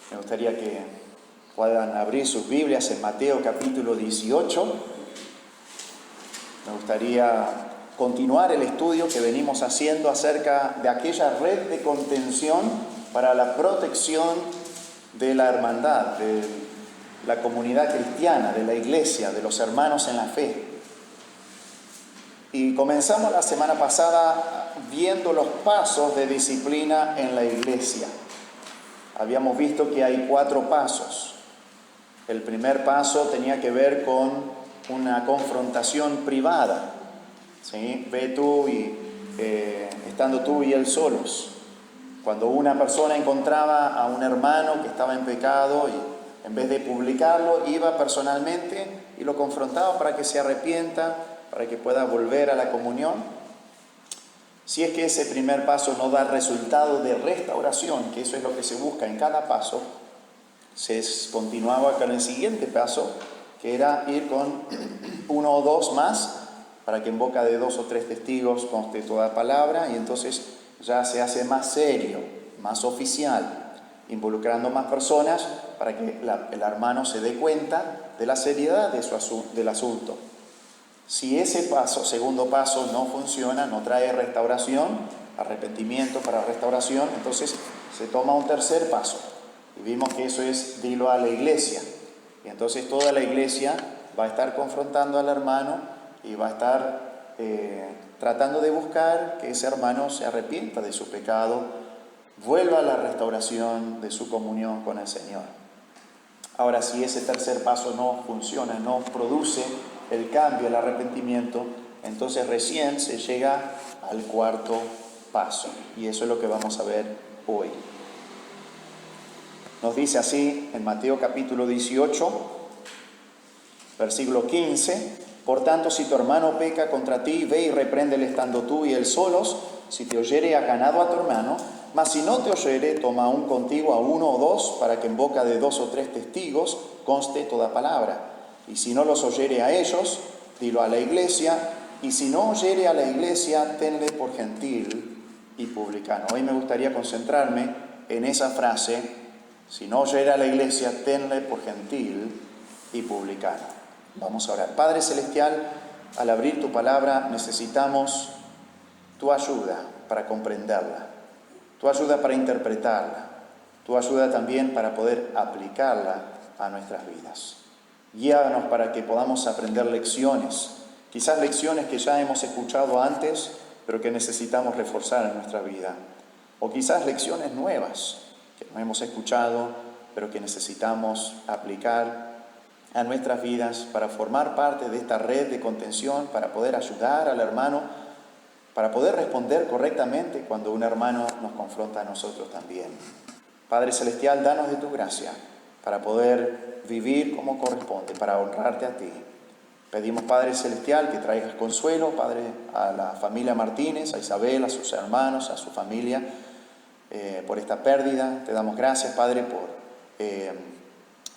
Me gustaría que puedan abrir sus Biblias en Mateo capítulo 18. Me gustaría continuar el estudio que venimos haciendo acerca de aquella red de contención para la protección de la hermandad, de la comunidad cristiana, de la iglesia, de los hermanos en la fe. Y comenzamos la semana pasada viendo los pasos de disciplina en la iglesia. Habíamos visto que hay 4 pasos. El primer paso tenía que ver con una confrontación privada, ¿sí? Ve tú y estando tú y él solos. Cuando una persona encontraba a un hermano que estaba en pecado y en vez de publicarlo, iba personalmente y lo confrontaba para que se arrepienta, para que pueda volver a la comunión. Si es que ese primer paso no da resultado de restauración, que eso es lo que se busca en cada paso, se continuaba con el siguiente paso, que era ir con 1 o 2 más, para que en boca de 2 o 3 testigos conste toda palabra, y entonces ya se hace más serio, más oficial, involucrando más personas para que el hermano se dé cuenta de la seriedad del asunto. Si ese paso, segundo paso, no funciona, no trae restauración, arrepentimiento para restauración, entonces se toma un tercer paso. Y vimos que eso es dilo a la iglesia. Y entonces toda la iglesia va a estar confrontando al hermano y va a estar tratando de buscar que ese hermano se arrepienta de su pecado, vuelva a la restauración de su comunión con el Señor. Ahora, si ese tercer paso no funciona, no produce el cambio, el arrepentimiento, entonces recién se llega al 4º paso. Y eso es lo que vamos a ver hoy. Nos dice así en Mateo capítulo 18, versículo 15: Por tanto, si tu hermano peca contra ti, ve y repréndele estando tú y él solos. Si te oyere, has ganado a tu hermano. Mas si no te oyere, toma aún contigo a 1 o 2, para que en boca de 2 o 3 testigos conste toda palabra. Y si no los oyere a ellos, dilo a la iglesia. Y si no oyere a la iglesia, tenle por gentil y publicano. Hoy me gustaría concentrarme en esa frase: si no oyere a la iglesia, tenle por gentil y publicano. Vamos a orar. Padre Celestial, al abrir tu palabra necesitamos tu ayuda para comprenderla, tu ayuda para interpretarla, tu ayuda también para poder aplicarla a nuestras vidas. Guíanos para que podamos aprender lecciones, quizás lecciones que ya hemos escuchado antes, pero que necesitamos reforzar en nuestra vida. O quizás lecciones nuevas que no hemos escuchado, pero que necesitamos aplicar a nuestras vidas para formar parte de esta red de contención, para poder ayudar al hermano, para poder responder correctamente cuando un hermano nos confronta a nosotros también. Padre Celestial, danos de tu gracia para poder vivir como corresponde, para honrarte a ti. Pedimos, Padre Celestial, que traigas consuelo, Padre, a la familia Martínez, a Isabel, a sus hermanos, a su familia, por esta pérdida. Te damos gracias, Padre, por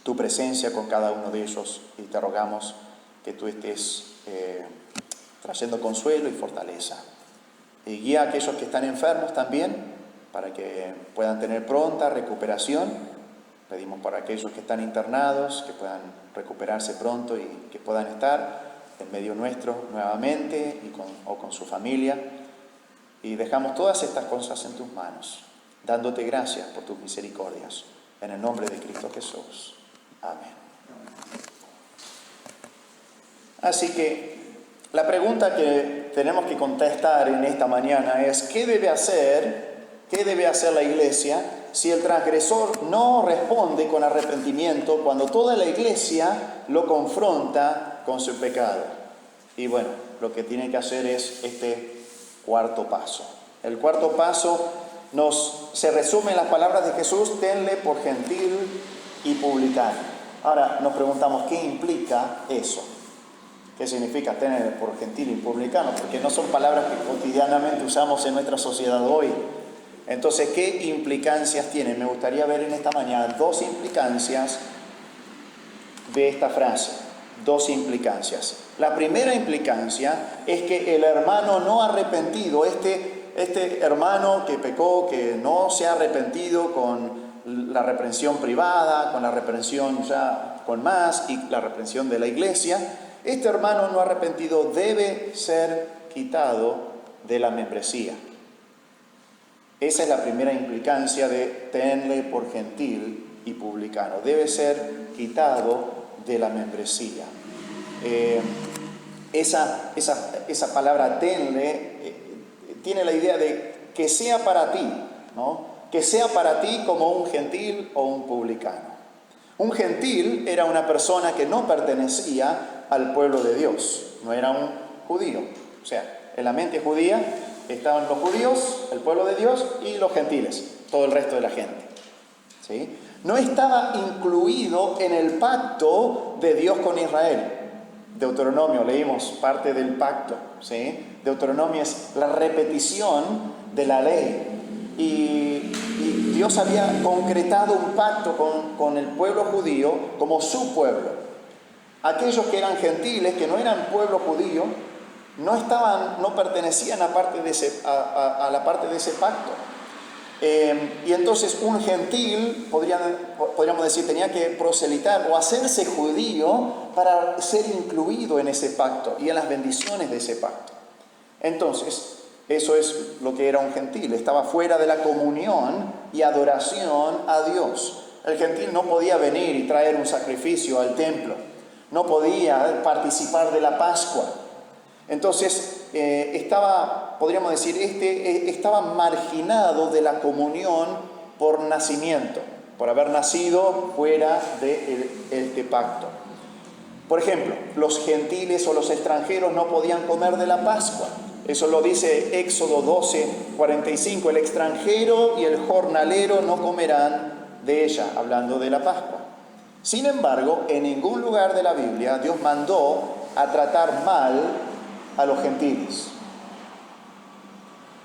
tu presencia con cada uno de ellos, y te rogamos que tú estés trayendo consuelo y fortaleza. Y guía a aquellos que están enfermos también, para que puedan tener pronta recuperación. Pedimos por aquellos que están internados, que puedan recuperarse pronto y que puedan estar en medio nuestro nuevamente o con su familia. Y dejamos todas estas cosas en tus manos, dándote gracias por tus misericordias. En el nombre de Cristo Jesús. Amén. Así que la pregunta que tenemos que contestar en esta mañana es: ¿qué debe hacer la iglesia si el transgresor no responde con arrepentimiento cuando toda la iglesia lo confronta con su pecado? Y bueno, lo que tiene que hacer es este 4º paso. El 4º paso se resume en las palabras de Jesús: tenle por gentil y publicano. Ahora nos preguntamos, ¿qué implica eso? ¿Qué significa tener por gentil y publicano? Porque no son palabras que cotidianamente usamos en nuestra sociedad hoy. Entonces, ¿qué implicancias tiene? Me gustaría ver en esta mañana 2 implicancias de esta frase. 2 implicancias. La primera implicancia es que el hermano no arrepentido, este hermano que pecó, que no se ha arrepentido con la reprensión privada, con la reprensión ya con más y la reprensión de la iglesia, este hermano no arrepentido debe ser quitado de la membresía. Esa es la primera implicancia de tenle por gentil y publicano. Debe ser quitado de la membresía. Esa palabra tenle tiene la idea de que sea para ti, ¿no? Que sea para ti como un gentil o un publicano. Un gentil era una persona que no pertenecía al pueblo de Dios, no era un judío. O sea, en la mente judía estaban los judíos, el pueblo de Dios, y los gentiles, todo el resto de la gente, ¿sí? No estaba incluido en el pacto de Dios con Israel. Deuteronomio, leímos parte del pacto, ¿sí? Deuteronomio es la repetición de la ley. Y Dios había concretado un pacto con el pueblo judío como su pueblo. Aquellos que eran gentiles, que no eran pueblo judío, no pertenecían a la parte de ese pacto. Y entonces un gentil, podríamos decir, tenía que proselitar o hacerse judío para ser incluido en ese pacto y en las bendiciones de ese pacto. Entonces, eso es lo que era un gentil, estaba fuera de la comunión y adoración a Dios. El gentil no podía venir y traer un sacrificio al templo, no podía participar de la Pascua. Entonces, podríamos decir, estaba marginado de la comunión por nacimiento, por haber nacido fuera de este pacto. Por ejemplo, los gentiles o los extranjeros no podían comer de la Pascua. Eso lo dice Éxodo 12:45. El extranjero y el jornalero no comerán de ella, hablando de la Pascua. Sin embargo, en ningún lugar de la Biblia Dios mandó a tratar mal a los gentiles.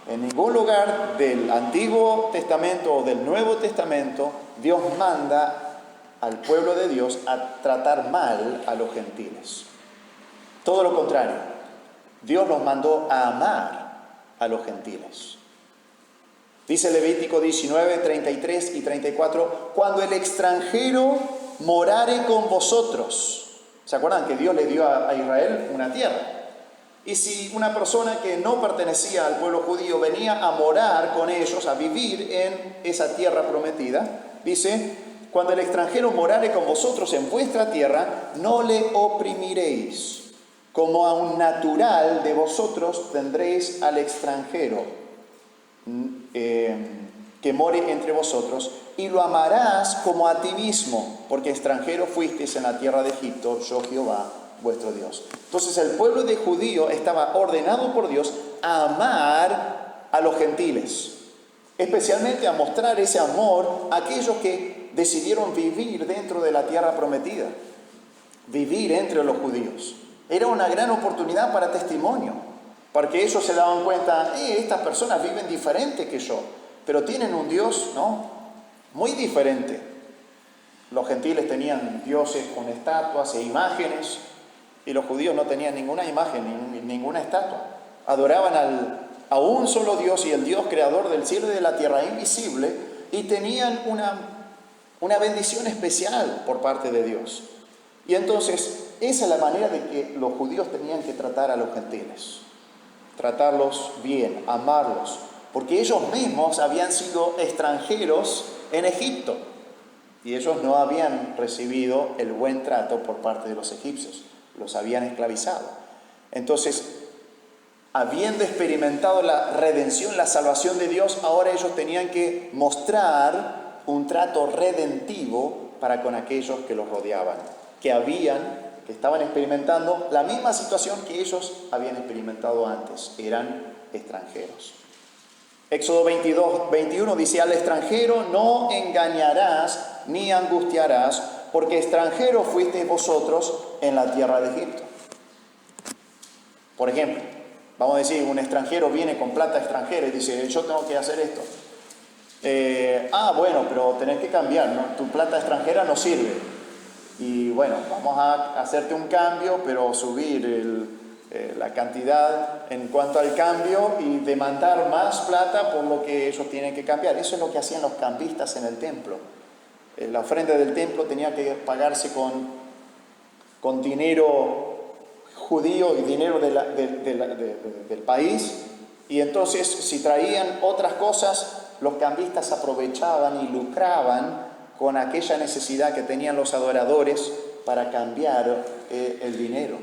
En ningún lugar del Antiguo Testamento o del Nuevo Testamento Dios manda al pueblo de Dios a tratar mal a los gentiles. Todo lo contrario, Dios los mandó a amar a los gentiles. Dice Levítico 19, 33 y 34, cuando el extranjero morare con vosotros. ¿Se acuerdan que Dios le dio a Israel una tierra? Y si una persona que no pertenecía al pueblo judío venía a morar con ellos, a vivir en esa tierra prometida, dice, cuando el extranjero morare con vosotros en vuestra tierra, no le oprimiréis. Como a un natural de vosotros tendréis al extranjero que more entre vosotros, y lo amarás como a ti mismo, porque extranjero fuisteis en la tierra de Egipto, yo Jehová vuestro Dios. Entonces el pueblo de judío estaba ordenado por Dios a amar a los gentiles, especialmente a mostrar ese amor a aquellos que decidieron vivir dentro de la tierra prometida, vivir entre los judíos. Era una gran oportunidad para testimonio, porque ellos se daban cuenta, estas personas viven diferente que yo, pero tienen un Dios, ¿no?, muy diferente. Los gentiles tenían dioses con estatuas e imágenes, y los judíos no tenían ninguna imagen, ninguna estatua. Adoraban a un solo Dios, y el Dios creador del cielo y de la tierra, invisible, y tenían una bendición especial por parte de Dios. Y entonces, esa es la manera de que los judíos tenían que tratar a los gentiles. Tratarlos bien, amarlos, porque ellos mismos habían sido extranjeros en Egipto y ellos no habían recibido el buen trato por parte de los egipcios, los habían esclavizado. Entonces, habiendo experimentado la redención, la salvación de Dios, ahora ellos tenían que mostrar un trato redentivo para con aquellos que los rodeaban, que estaban experimentando la misma situación que ellos habían experimentado antes, eran extranjeros. Éxodo 22, 21 dice, al extranjero no engañarás ni angustiarás, porque extranjeros fuisteis vosotros en la tierra de Egipto. Por ejemplo, vamos a decir, un extranjero viene con plata extranjera y dice, yo tengo que hacer esto. Bueno, pero tenés que cambiar, ¿no? Tu plata extranjera no sirve. Y bueno, vamos a hacerte un cambio, pero subir la cantidad en cuanto al cambio y demandar más plata por lo que ellos tienen que cambiar. Eso es lo que hacían los cambistas en el templo. la ofrenda del templo tenía que pagarse con dinero judío y dinero del país, y entonces si traían otras cosas, los cambistas aprovechaban y lucraban con aquella necesidad que tenían los adoradores para cambiar el dinero.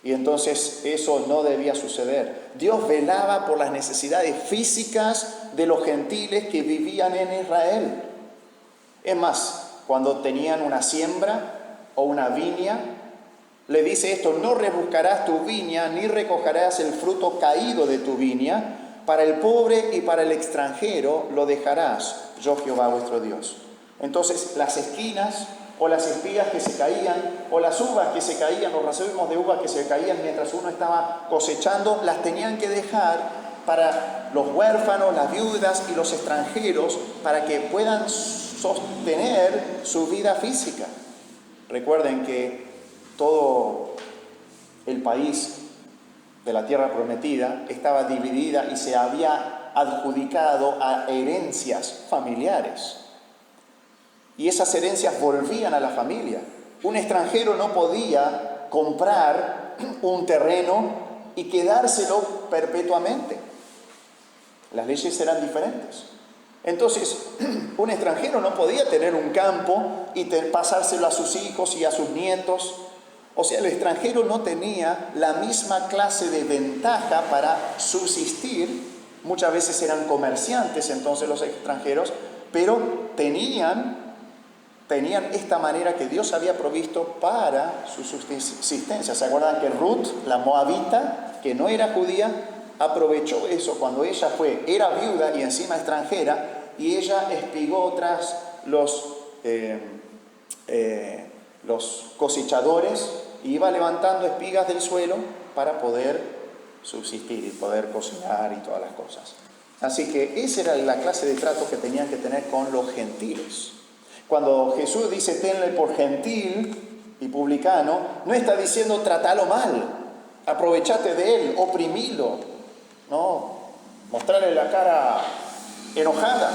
Y entonces eso no debía suceder. Dios velaba por las necesidades físicas de los gentiles que vivían en Israel. Es más, cuando tenían una siembra o una viña, le dice esto: no rebuscarás tu viña, ni recogerás el fruto caído de tu viña, para el pobre y para el extranjero lo dejarás, yo Jehová vuestro Dios. Entonces las esquinas o las espigas que se caían, o las uvas que se caían, los racimos de uvas que se caían mientras uno estaba cosechando, las tenían que dejar para los huérfanos, las viudas y los extranjeros, para que puedan sostener su vida física. Recuerden que todo el país de la tierra prometida estaba dividida y se había adjudicado a herencias familiares. Y esas herencias volvían a la familia. Un extranjero no podía comprar un terreno y quedárselo perpetuamente. Las leyes eran diferentes. Entonces, un extranjero no podía tener un campo y pasárselo a sus hijos y a sus nietos. O sea, el extranjero no tenía la misma clase de ventaja para subsistir. Muchas veces eran comerciantes entonces los extranjeros, pero tenían esta manera que Dios había provisto para su subsistencia. ¿Se acuerdan que Ruth, la moabita, que no era judía, aprovechó eso cuando ella era viuda y encima extranjera, y ella espigó tras los cosechadores y iba levantando espigas del suelo para poder subsistir y poder cocinar y todas las cosas? Así que esa era la clase de trato que tenían que tener con los gentiles. Cuando Jesús dice tenle por gentil y publicano, no está diciendo tratalo mal, aprovechate de él, oprimilo, no, mostrarle la cara enojada.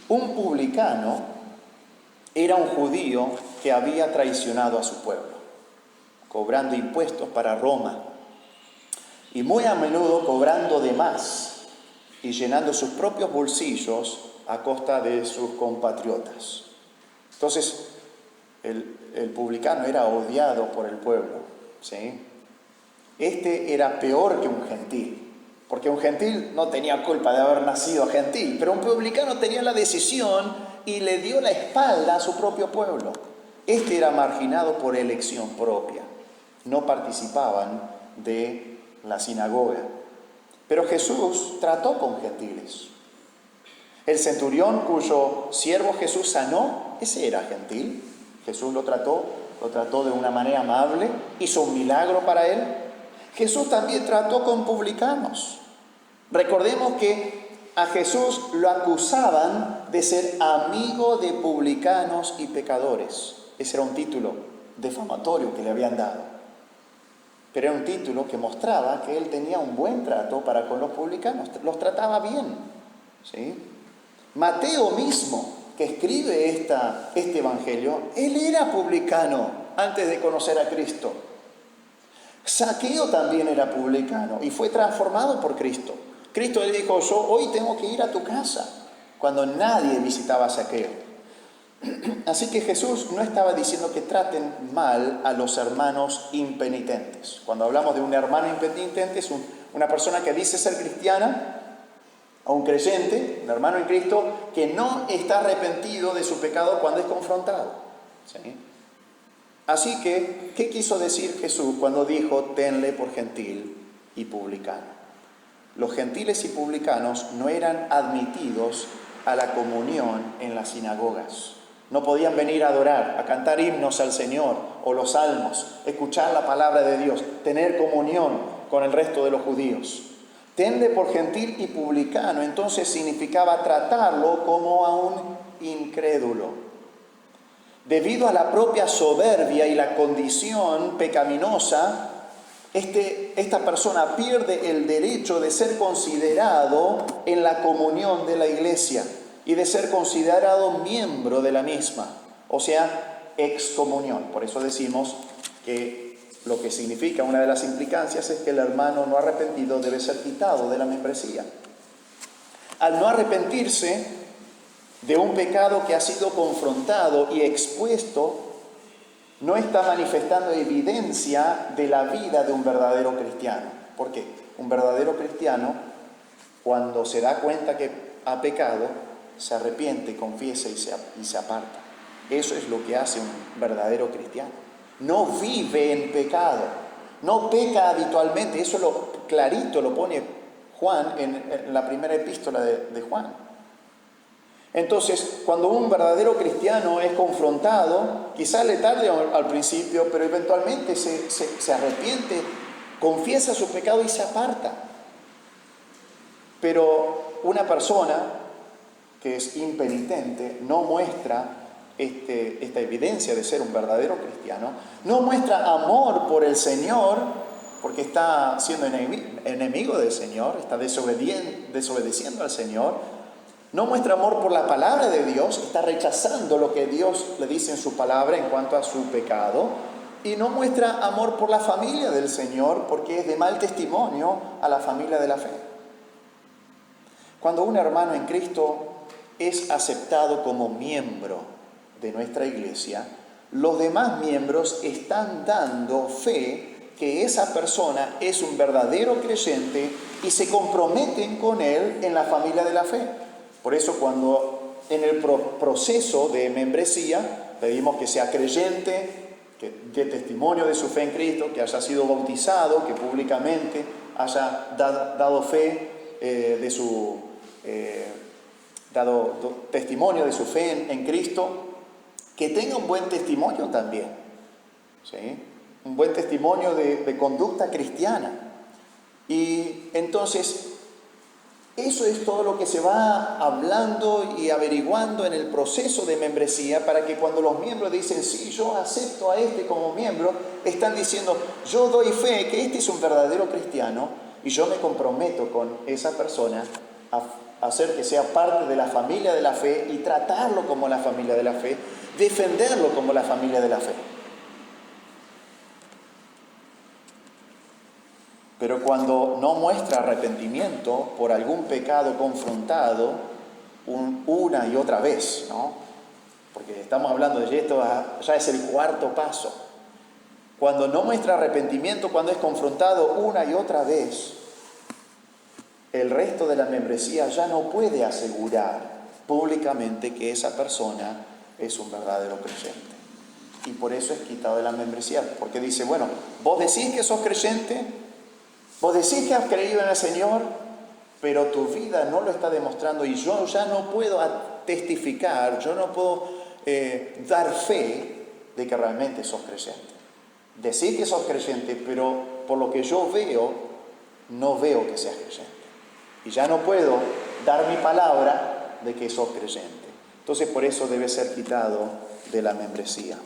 Un publicano era un judío que había traicionado a su pueblo, cobrando impuestos para Roma, y muy a menudo cobrando de más y llenando sus propios bolsillos a costa de sus compatriotas. Entonces, el publicano era odiado por el pueblo, ¿sí? Este era peor que un gentil, porque un gentil no tenía culpa de haber nacido gentil, pero un publicano tenía la decisión y le dio la espalda a su propio pueblo. Este era marginado por elección propia, no participaban de la sinagoga. Pero Jesús trató con gentiles. El centurión cuyo siervo Jesús sanó, ese era gentil. Jesús lo trató de una manera amable, hizo un milagro para él. Jesús también trató con publicanos. Recordemos que a Jesús lo acusaban de ser amigo de publicanos y pecadores. Ese era un título difamatorio que le habían dado. Pero era un título que mostraba que él tenía un buen trato para con los publicanos, los trataba bien, ¿sí? Mateo mismo, que escribe este evangelio, él era publicano antes de conocer a Cristo. Zaqueo también era publicano y fue transformado por Cristo. Cristo le dijo: yo hoy tengo que ir a tu casa, cuando nadie visitaba a Zaqueo. Así que Jesús no estaba diciendo que traten mal a los hermanos impenitentes. Cuando hablamos de un hermano impenitente, es una persona que dice ser cristiana, o un creyente, un hermano en Cristo, que no está arrepentido de su pecado cuando es confrontado, ¿sí? Así que, ¿qué quiso decir Jesús cuando dijo tenle por gentil y publicano? Los gentiles y publicanos no eran admitidos a la comunión en las sinagogas. No podían venir a adorar, a cantar himnos al Señor o los salmos, escuchar la palabra de Dios, tener comunión con el resto de los judíos. Tenle por gentil y publicano, entonces significaba tratarlo como a un incrédulo. Debido a la propia soberbia y la condición pecaminosa, esta persona pierde el derecho de ser considerado en la comunión de la iglesia. y de ser considerado miembro de la misma, o sea, excomunión. Por eso decimos que lo que significa, una de las implicancias es que el hermano no arrepentido debe ser quitado de la membresía. Al no arrepentirse de un pecado que ha sido confrontado y expuesto, no está manifestando evidencia de la vida de un verdadero cristiano. ¿Por qué? Un verdadero cristiano, cuando se da cuenta que ha pecado, se arrepiente, confiesa y se aparta. Eso es lo que hace un verdadero cristiano. No vive en pecado, no peca habitualmente. Eso clarito lo pone Juan en la primera epístola de Juan. Entonces, cuando un verdadero cristiano es confrontado, quizás le tarde al principio, pero eventualmente se arrepiente, confiesa su pecado y se aparta. Pero una persona que es impenitente no muestra esta evidencia de ser un verdadero cristiano, no muestra amor por el Señor, porque está siendo enemigo del Señor, está desobedeciendo al Señor, no muestra amor por la palabra de Dios, está rechazando lo que Dios le dice en su palabra en cuanto a su pecado, y no muestra amor por la familia del Señor, porque es de mal testimonio a la familia de la fe. Cuando un hermano en Cristo es aceptado como miembro de nuestra iglesia, los demás miembros están dando fe que esa persona es un verdadero creyente y se comprometen con él en la familia de la fe. Por eso cuando en el proceso de membresía pedimos que sea creyente, que dé testimonio de su fe en Cristo, que haya sido bautizado, que públicamente haya dado fe dado testimonio de su fe en Cristo, que tenga un buen testimonio también, ¿sí? Un buen testimonio de conducta cristiana. Y entonces, eso es todo lo que se va hablando y averiguando en el proceso de membresía, para que cuando los miembros dicen, sí, yo acepto a este como miembro, están diciendo, yo doy fe que este es un verdadero cristiano y yo me comprometo con esa persona a hacer que sea parte de la familia de la fe y tratarlo como la familia de la fe, defenderlo como la familia de la fe. Pero cuando no muestra arrepentimiento por algún pecado confrontado una y otra vez, ¿no? Porque estamos hablando de esto, ya es el cuarto paso. Cuando no muestra arrepentimiento, cuando es confrontado una y otra vez, el resto de la membresía ya no puede asegurar públicamente que esa persona es un verdadero creyente. Y por eso es quitado de la membresía, porque dice, bueno, vos decís que sos creyente, vos decís que has creído en el Señor, pero tu vida no lo está demostrando y yo ya no puedo testificar, yo no puedo dar fe de que realmente sos creyente. Decís que sos creyente, pero por lo que yo veo, no veo que seas creyente. Y ya no puedo dar mi palabra de que sos creyente. Entonces por eso debe ser quitado de la membresía.